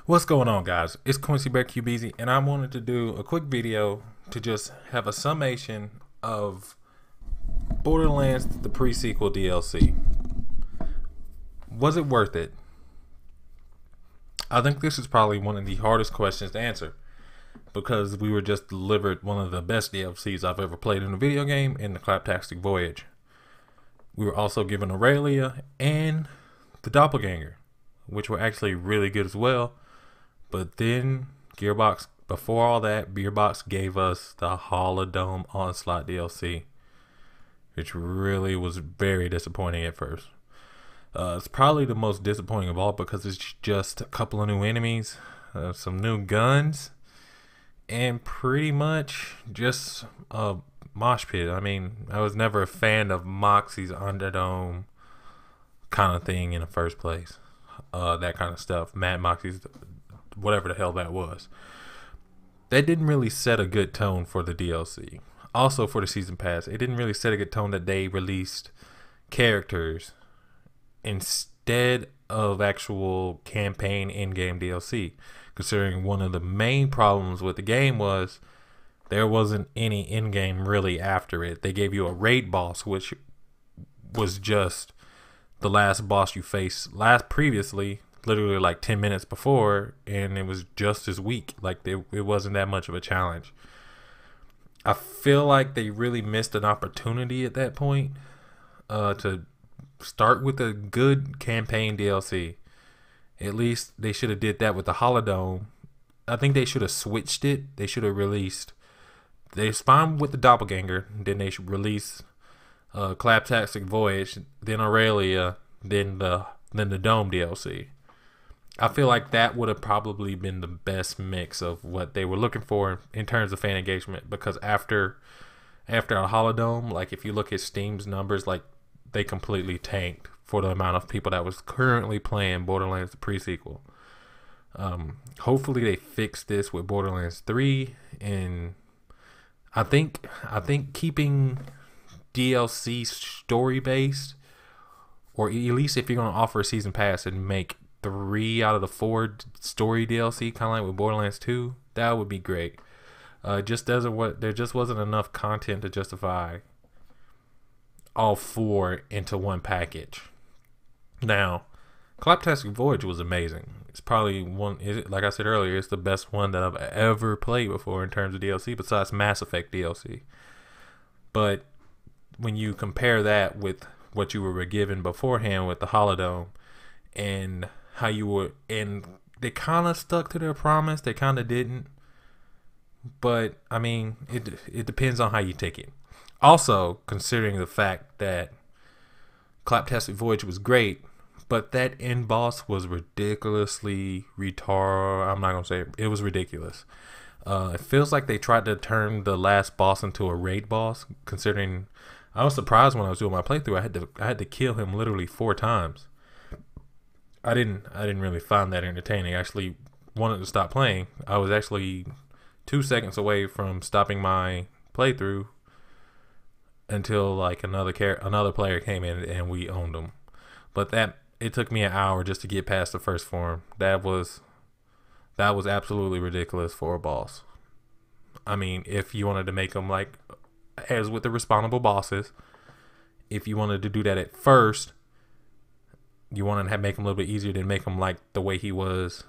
What's going on, guys? It's Quincy Bear QBZ, and I wanted to do a quick video to just have a summation of Borderlands, the pre-sequel DLC. Was it worth it? I think this is probably one of the hardest questions to answer because we were just delivered one of the best DLCs I've ever played in a video game in the Claptastic Voyage. We were also given Aurelia and the Doppelganger, which were actually really good as well. But then Gearbox, before all that, Gearbox gave us the Holodome Onslaught DLC, which really was very disappointing at first. It's probably the most disappointing of all because it's just a couple of new enemies, some new guns, and pretty much just a mosh pit. I mean, I was never a fan of Moxie's Underdome kind of thing in the first place. That kind of stuff. Mad Moxie's, whatever the hell that was. That didn't really set a good tone for the DLC. Also for the season pass, it didn't really set a good tone that they released characters instead of actual campaign in-game DLC. Considering one of the main problems with the game was there wasn't any in-game really after it. They gave you a raid boss, which was just the last boss you faced previously, literally like 10 minutes before, and it was just as weak. Like it wasn't that much of a challenge. I feel like they really missed an opportunity at that point to start with a good campaign DLC. At least they should have did that with the Holodome. I think they should have switched it. They should have released, they spawned with the Doppelganger, then they should release Claptastic Voyage, then Aurelia, then the Dome DLC. I feel like that would have probably been the best mix of what they were looking for in terms of fan engagement, because after a Holodome, like if you look at Steam's numbers, like they completely tanked for the amount of people that was currently playing Borderlands the pre-sequel. Hopefully they fix this with Borderlands 3, and I think keeping DLC story based, or at least if you're going to offer a season pass and make 3 out of the 4 story DLC, kind of like with Borderlands 2, that would be great. There just wasn't enough content to justify all 4 into one package. Now, Claptastic Voyage was amazing. It's probably like I said earlier, it's the best one that I've ever played before in terms of DLC, besides Mass Effect DLC. But when you compare that with what you were given beforehand with the Holodome, and how you were, and they kind of stuck to their promise, they kind of didn't. But I mean, it depends on how you take it. Also, considering the fact that Claptastic Voyage was great, but that end boss was ridiculously retarded. I'm not gonna say it was ridiculous. It feels like they tried to turn the last boss into a raid boss. Considering, I was surprised when I was doing my playthrough. I had to kill him literally 4 times. I didn't really find that entertaining. I actually wanted to stop playing. I was actually 2 seconds away from stopping my playthrough until like another player came in and we owned them. But it took me an hour just to get past the first form. That was absolutely ridiculous for a boss. I mean, if you wanted to make them like, as with the respawnable bosses, if you wanted to do that at first, you wanted to make him a little bit easier than make him like the way he was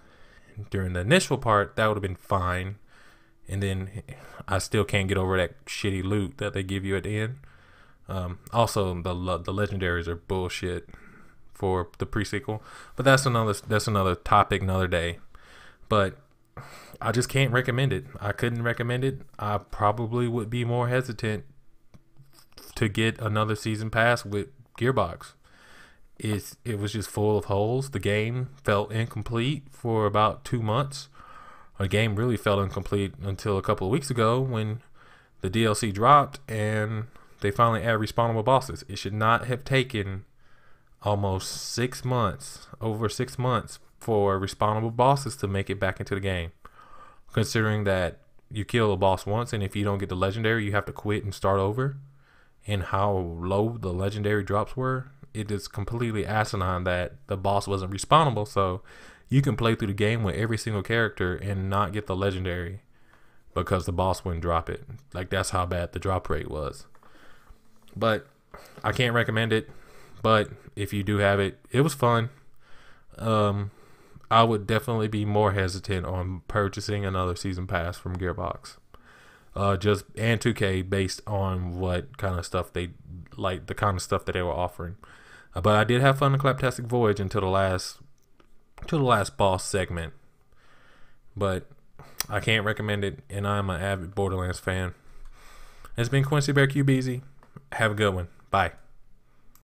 during the initial part, that would have been fine. And then I still can't get over that shitty loot that they give you at the end. Also, the legendaries are bullshit for the pre-sequel, but that's another topic, another day. But I just can't recommend it. I couldn't recommend it. I probably would be more hesitant to get another season pass with Gearbox. It was just full of holes. The game felt incomplete for about 2 months. The game really felt incomplete until a couple of weeks ago when the DLC dropped and they finally added respawnable bosses. It should not have taken almost 6 months, over 6 months, for respawnable bosses to make it back into the game. Considering that you kill a boss once, and if you don't get the legendary, you have to quit and start over, and how low the legendary drops were, it is completely asinine that the boss wasn't respawnable, so You can play through the game with every single character and not get the legendary because the boss wouldn't drop it. Like, that's how bad the drop rate was. But I can't recommend it. But if you do have it, it was fun. I would definitely be more hesitant on purchasing another season pass from Gearbox. And 2K based on what kind of stuff they like, the kind of stuff that they were offering. But I did have fun in Claptastic Voyage until the last boss segment. But I can't recommend it, and I'm an avid Borderlands fan. It's been Quincy Bear QBZ. Have a good one. Bye.